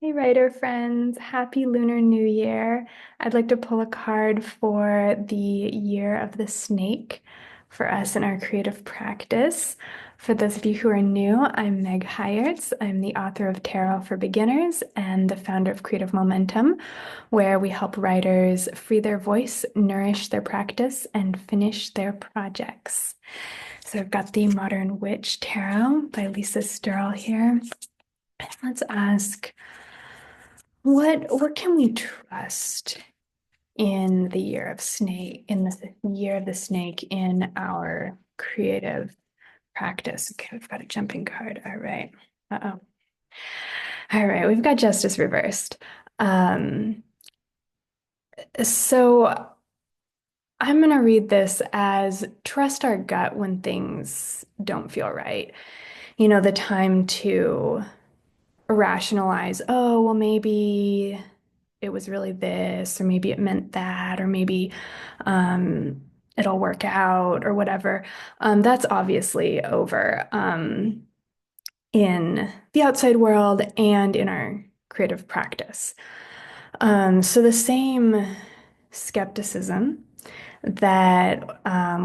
Hey, writer friends, happy Lunar New Year. I'd like to pull a card for the year of the snake for us in our creative practice. For those of you who are new, I'm Meg Hyertz. I'm the author of Tarot for Beginners and the founder of Creative Momentum, where we help writers free their voice, nourish their practice, and finish their projects. So I've got the Modern Witch Tarot by Lisa Sterle here. Let's ask. What can we trust in the year of snake, in the year of the snake in our creative practice? Okay, we've got a jumping card. All right. Uh-oh. All right, we've got justice reversed. Um, so I'm gonna read this as trust our gut when things don't feel right. The time to rationalize, oh, well, maybe it was really this, or maybe it meant that, or maybe um, it'll work out, or whatever. That's obviously over in the outside world and in our creative practice. So the same skepticism that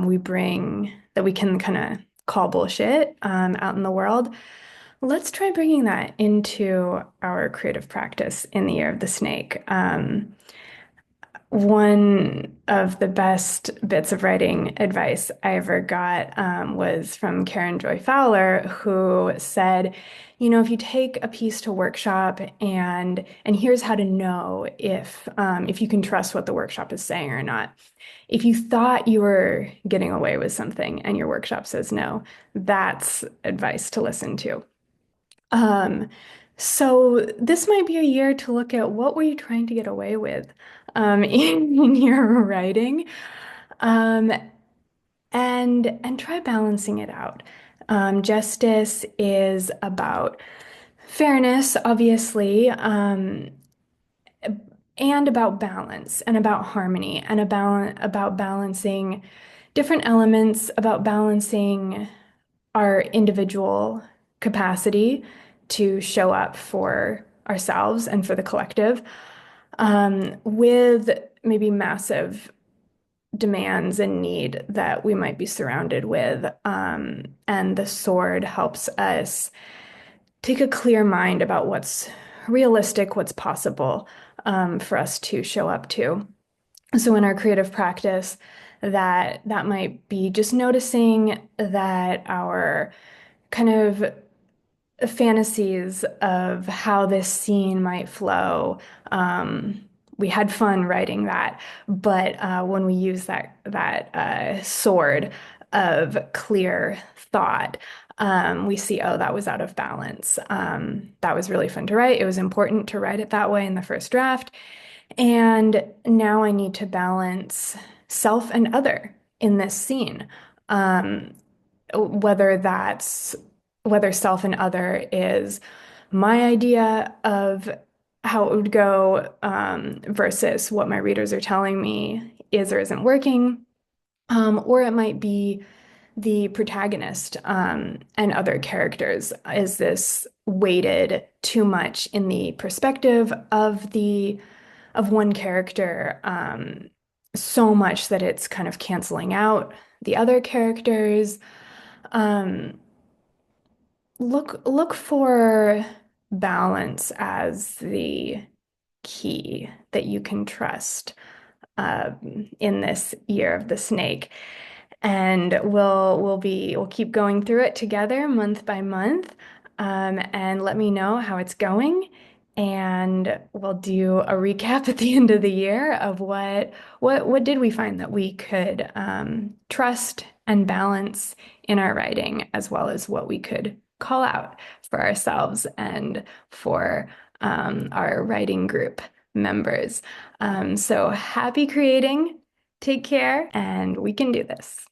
we bring, that we can kind of call bullshit out in the world. Let's try bringing that into our creative practice in the year of the snake. One of the best bits of writing advice I ever got was from Karen Joy Fowler, who said, if you take a piece to workshop and here's how to know if you can trust what the workshop is saying or not. If you thought you were getting away with something and your workshop says no, that's advice to listen to. Um, so this might be a year to look at what were you trying to get away with in your writing, um, and try balancing it out. Justice is about fairness, obviously, and about balance and about harmony and about balancing different elements, about balancing our individual capacity to show up for ourselves and for the collective, with maybe massive demands and need that we might be surrounded with. And the sword helps us take a clear mind about what's realistic, what's possible for us to show up to. So in our creative practice, that might be just noticing that our kind of fantasies of how this scene might flow. We had fun writing that, but when we use that sword of clear thought, we see, oh, that was out of balance. That was really fun to write. It was important to write it that way in the first draft. And now I need to balance self and other in this scene. Um, whether that's whether self and other is my idea of how it would go versus what my readers are telling me is or isn't working, or it might be the protagonist and other characters. Is this weighted too much in the perspective of one character, so much that it's kind of canceling out the other characters? Um, look for balance as the key that you can trust in this year of the snake. And we'll keep going through it together month by month, and let me know how it's going. And we'll do a recap at the end of the year of what did we find that we could trust and balance in our writing, as well as what we could call out for ourselves and for our writing group members. So happy creating, take care, and we can do this.